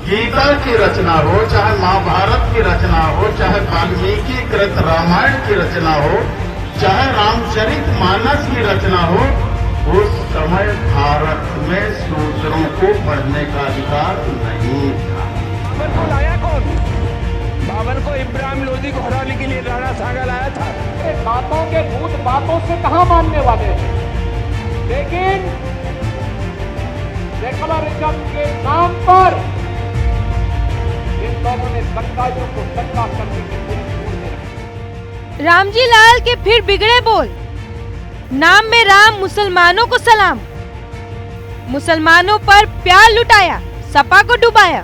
गीता की रचना हो, चाहे महाभारत की रचना हो, चाहे वाल्मीकि कृत रामायण की रचना हो, चाहे रामचरित मानस की रचना हो, उस समय भारत में शूद्रों को पढ़ने का अधिकार नहीं था। बाबर को लाया कौन? बाबर को इब्राहिम लोदी को हराने के लिए राणा सांगा लाया था। बातों के भूत बातों से कहां मानने वाले हैं, लेकिन सेकुलरिज्म के नाम पर इन लोगों ने दंगाइयों को दंगा करने के लिए छोड़ दिया। रामजी लाल के फिर बिगड़े बोल। नाम में राम, मुसलमानों को सलाम। मुसलमानों पर प्यार लुटाया, सपा को डुबाया।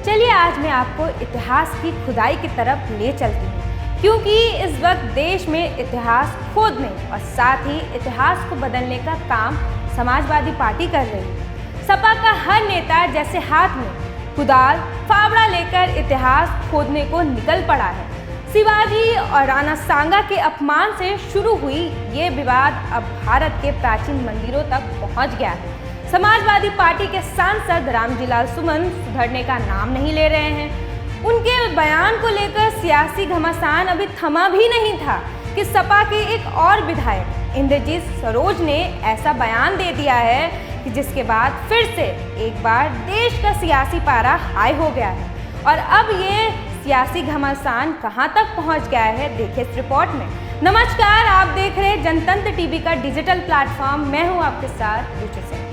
चलिए आज मैं आपको इतिहास की खुदाई की तरफ ले चलती हूँ, क्योंकि इस वक्त देश में इतिहास खोदने और साथ ही इतिहास को बदलने का काम समाजवादी पार्टी कर रही है। सपा का हर नेता जैसे हाथ में कुदाल, फावड़ा लेकर इतिहास खोदने को निकल पड़ा है। शिवाजी और राणा सांगा के अपमान से शुरू हुई ये विवाद अब भारत के प्राचीन मंदिरों तक पहुंच गया है। समाजवादी पार्टी के सांसद रामजी लाल सुमन सुधरने का नाम नहीं ले रहे हैं। उनके बयान को लेकर सियासी घमासान अभी थमा भी नहीं था कि सपा के एक और विधायक इंद्रजीत सरोज ने ऐसा बयान दे दिया है कि जिसके बाद फिर से एक बार देश का सियासी पारा हाई हो गया है। और अब ये सियासी घमासान कहां तक पहुंच गया है, देखिए इस रिपोर्ट में। नमस्कार, आप देख रहे हैं जनतंत्र टीवी का डिजिटल प्लेटफॉर्म। मैं हूं आपके साथ रुचि सिंह।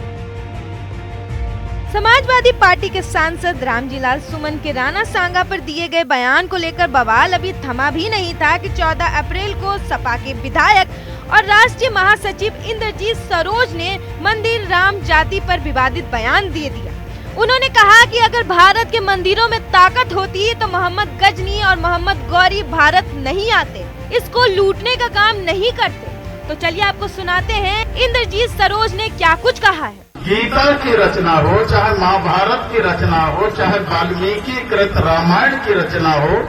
समाजवादी पार्टी के सांसद रामजी लाल सुमन के राणा सांगा पर दिए गए बयान को लेकर बवाल अभी थमा भी नहीं था कि 14 अप्रैल को सपा के विधायक और राष्ट्रीय महासचिव इंद्रजीत सरोज ने मंदिर राम जाति पर विवादित बयान दे दिया। उन्होंने कहा कि अगर भारत के मंदिरों में ताकत होती तो मोहम्मद गजनी और मोहम्मद गौरी भारत नहीं आते, इसको लूटने का काम नहीं करते। तो चलिए आपको सुनाते हैं इंद्रजीत सरोज ने क्या कुछ कहा है। गीता की रचना हो, चाहे महाभारत की रचना हो, चाहे वाल्मीकि कृत रामायण की रचना हो,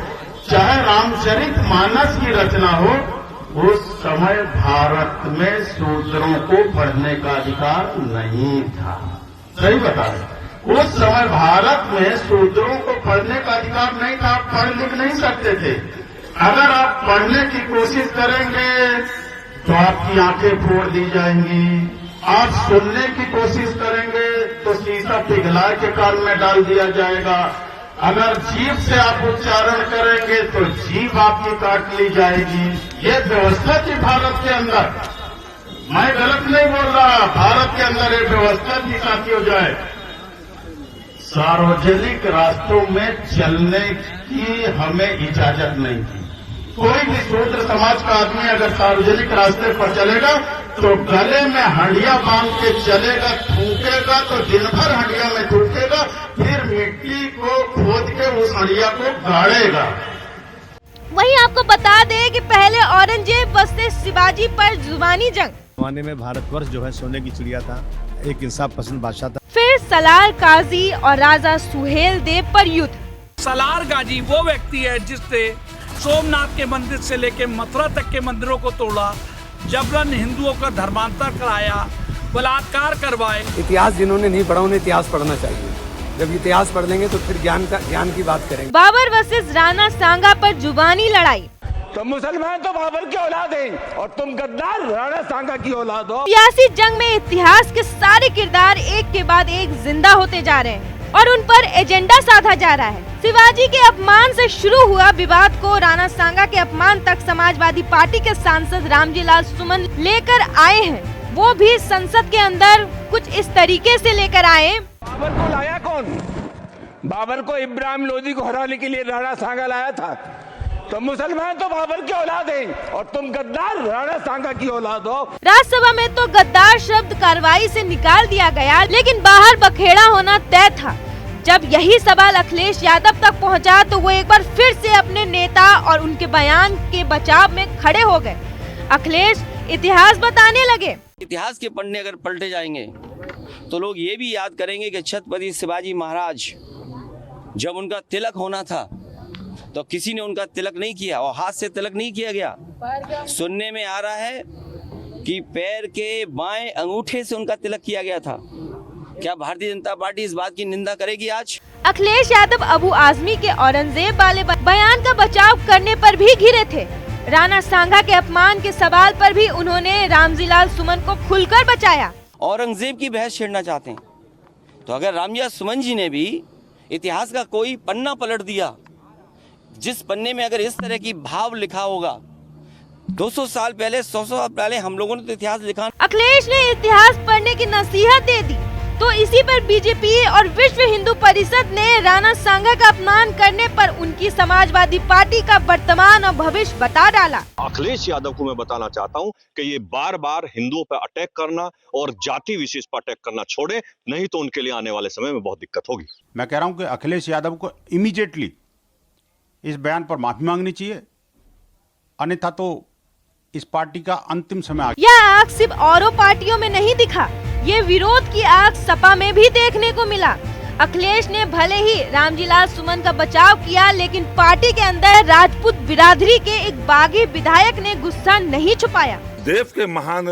चाहे रामचरित मानस की रचना हो, उस समय भारत में शूद्रों को पढ़ने का अधिकार नहीं था। सही बता रहे, उस समय भारत में शूद्रों को पढ़ने का अधिकार नहीं था। आप पढ़ लिख नहीं सकते थे। अगर आप पढ़ने की कोशिश करेंगे तो आपकी आंखें फोड़ दी जाएंगी। आप सुनने की कोशिश करेंगे तो शीशा पिघला के कान में डाल दिया जाएगा। अगर जीभ से आप उच्चारण करेंगे तो जीभ आपकी काट ली जाएगी। ये व्यवस्था थी भारत के अंदर। मैं गलत नहीं बोल रहा, भारत के अंदर ये व्यवस्था थी साथियों। जो है सार्वजनिक रास्तों में चलने की हमें इजाजत नहीं थी। कोई भी शूद्र समाज का आदमी अगर सार्वजनिक रास्ते पर चलेगा तो गले में हंडिया बांध के चलेगा, थूकेगा तो दिन भर हंडिया में थूकेगा, फिर मिट्टी को खोद के उस हंडिया को गाड़ेगा। वहीं आपको बता दें कि पहले औरंगजेब वर्सेस शिवाजी पर जुबानी जंग, जमाने में भारतवर्ष जो है सोने की चिड़िया था, एक इंसाफ पसंद बादशाह था। फिर सलार काजी और राजा सुहेल देव पर युद्ध। सलार गाजी वो व्यक्ति है जिसने सोमनाथ के मंदिर से लेकर मथुरा तक के मंदिरों को तोड़ा, जबरन हिंदुओं का धर्मांतर कराया, बलात्कार करवाए। इतिहास जिन्होंने नहीं पढ़ा उन्हें इतिहास पढ़ना चाहिए। जब इतिहास पढ़ लेंगे तो फिर ज्ञान की बात करेंगे। बाबर वर्सेस राणा सांगा पर जुबानी लड़ाई। तो मुसलमान तो बाबर की औलाद हैं और तुम गद्दार राणा सांगा की औलाद हो। सियासी जंग में इतिहास के सारे किरदार एक के बाद एक जिंदा होते जा रहे हैं और उन पर एजेंडा साधा जा रहा है। शिवाजी के अपमान से शुरू हुआ विवाद को राणा सांगा के अपमान तक समाजवादी पार्टी के सांसद रामजी लाल सुमन लेकर आए हैं। वो भी संसद के अंदर कुछ इस तरीके से लेकर आए। बाबर को लाया कौन? बाबर को इब्राहिम लोदी को हराने के लिए राणा सांगा लाया था। तो मुसलमान तो बाबर की औलाद हैं और तुम गद्दार राणा सांगा की औलाद हो। राज्यसभा में तो गद्दार शब्द कार्रवाई से निकाल दिया गया, लेकिन बाहर बखेड़ा होना तय था। जब यही सवाल अखिलेश यादव तक पहुंचा तो वो एक बार फिर से अपने नेता और उनके बयान के बचाव में खड़े हो गए। अखिलेश इतिहास बताने लगे। इतिहास के पन्ने अगर पलटे जाएंगे तो लोग ये भी याद करेंगे कि छत्रपति शिवाजी महाराज जब उनका तिलक होना था तो किसी ने उनका तिलक नहीं किया और हाथ से तिलक नहीं किया गया। सुनने में आ रहा है कि पैर के बाएं अंगूठे से उनका तिलक किया गया था। क्या भारतीय जनता पार्टी इस बात की निंदा करेगी आज? अखिलेश यादव अबू आजमी के औरंगजेब वाले बयान का बचाव करने पर भी घिरे थे। राणा सांगा के अपमान के सवाल पर भी उन्होंने रामजीलाल सुमन को खुलकर बचाया। औरंगजेब की बहस छेड़ना चाहते हैं तो अगर रामजीलाल सुमन जी ने भी इतिहास का कोई पन्ना पलट दिया, जिस पन्ने में अगर इस तरह की भाव लिखा होगा, 200 साल पहले 100 साल पहले हम लोगों ने तो इतिहास लिखा। अखिलेश ने इतिहास पढ़ने की नसीहत दे दी तो इसी पर बीजेपी और विश्व हिंदू परिषद ने राणा सांगा का अपमान करने पर उनकी समाजवादी पार्टी का वर्तमान और भविष्य बता डाला। अखिलेश यादव को मैं बताना चाहता हूं कि ये बार बार हिंदुओं पर अटैक करना और जाति विशेष पर अटैक करना छोड़े, नहीं तो उनके लिए आने वाले समय में बहुत दिक्कत होगी। मैं कह रहा हूं कि अखिलेश यादव को इमीडिएटली इस बयान पर माफी मांगनी चाहिए, अन्यथा तो इस पार्टी का अंतिम समय आ गया। यह आग सिर्फ औरों पार्टियों में नहीं दिखा, ये विरोध की आग सपा में भी देखने को मिला। अखिलेश ने भले ही रामजीलाल सुमन का बचाव किया, लेकिन पार्टी के अंदर राजपूत बिरादरी के एक बागी विधायक ने गुस्सा नहीं छुपाया। देश के महान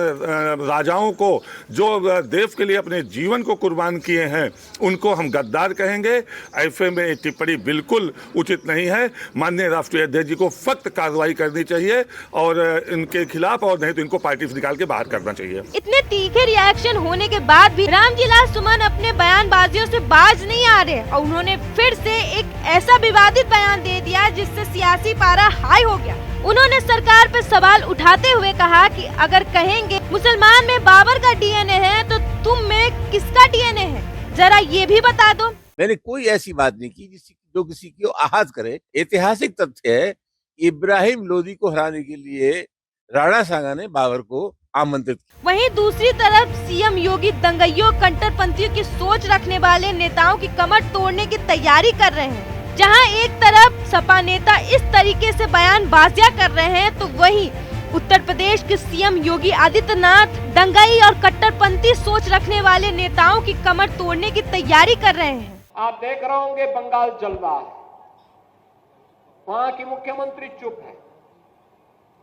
राजाओं को, जो देश के लिए अपने जीवन को कुर्बान किए हैं, उनको हम गद्दार कहेंगे? ऐसे में ये टिप्पणी बिल्कुल उचित नहीं है। माननीय राष्ट्रीय अध्यक्ष जी को सख्त कार्रवाई करनी चाहिए और इनके खिलाफ, और नहीं तो इनको पार्टी से निकाल के बाहर करना चाहिए। इतने तीखे रिएक्शन होने के बाद भी रामजीलाल सुमन अपने बयानबाजियों से बाज नहीं आ रहे और उन्होंने फिर से एक ऐसा विवादित बयान दे दिया जिससे सियासी पारा हाई हो गया। उन्होंने सरकार पर सवाल उठाते हुए कहा कि अगर कहेंगे मुसलमान में बाबर का डीएनए है तो तुम में किसका डीएनए है, जरा ये भी बता दो। मैंने कोई ऐसी बात नहीं की जो किसी को आहत करे। ऐतिहासिक तथ्य है, इब्राहिम लोदी को हराने के लिए राणा सांगा ने बाबर को आमंत्रित। वहीं दूसरी तरफ सीएम योगी दंगइयों कट्टरपंथियों की सोच रखने वाले नेताओं की कमर तोड़ने की तैयारी कर रहे हैं। जहां एक तरफ सपा नेता इस तरीके से बयानबाजियां कर रहे हैं तो वहीं उत्तर प्रदेश के सीएम योगी आदित्यनाथ दंगाई और कट्टरपंथी सोच रखने वाले नेताओं की कमर तोड़ने की तैयारी कर रहे हैं। आप देख रहे होंगे बंगाल जल रहा है, वहां की मुख्यमंत्री चुप है,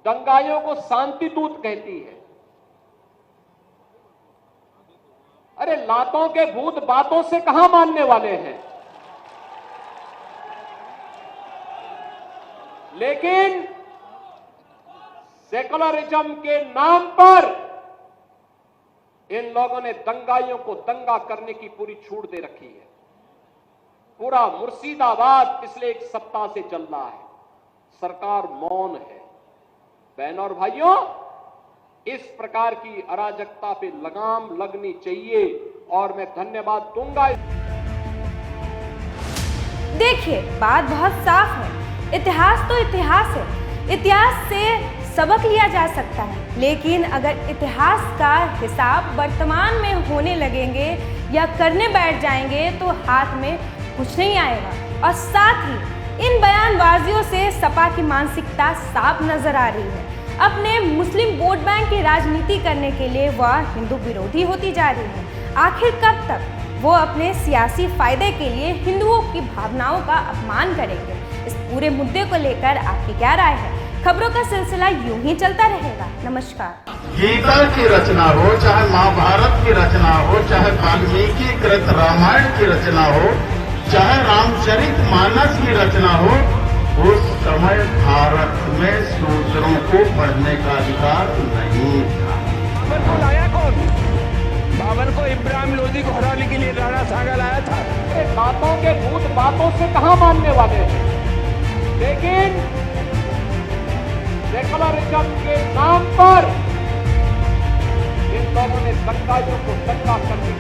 दंगाइयों को शांति दूत कहती है। अरे लातों के भूत बातों से कहां मानने वाले हैं, लेकिन सेकुलरिज्म के नाम पर इन लोगों ने दंगाइयों को दंगा करने की पूरी छूट दे रखी है। पूरा मुर्शिदाबाद पिछले एक सप्ताह से चल रहा है, सरकार मौन है। बहनों और भाइयों, इस प्रकार की अराजकता पे लगाम लगनी चाहिए और मैं धन्यवाद दूंगा। देखिए, बात बहुत साफ है, इतिहास तो इतिहास है, इतिहास से सबक लिया जा सकता है, लेकिन अगर इतिहास का हिसाब वर्तमान में होने लगेंगे या करने बैठ जाएंगे तो हाथ में कुछ नहीं आएगा। और साथ ही इन बयानबाजियों से सपा की मानसिकता साफ नजर आ रही है। अपने मुस्लिम वोट बैंक की राजनीति करने के लिए वह हिंदू विरोधी होती जा रही है। आखिर कब तक वो अपने सियासी फायदे के लिए हिंदुओं की भावनाओं का अपमान करेंगे? इस पूरे मुद्दे को लेकर आपकी क्या राय है? खबरों का सिलसिला यूं ही चलता रहेगा। नमस्कार। गीता की रचना हो, चाहे महाभारत की रचना हो, चाहे वाल्मीकि कृत रामायण की रचना हो, चाहे रामचरित मानस की रचना हो, उस समय भारत में शूद्रों को पढ़ने का अधिकार नहीं था। बाबर को लाया कौन? बाबर को इब्राहिम लोदी को हराने के लिए राणा सांगा लाया था। बातों के भूत बातों से कहां मानने वाले हैं, लेकिन सेकुलरिज्म के नाम पर इन लोगों ने दंगाइयों को दंगा करने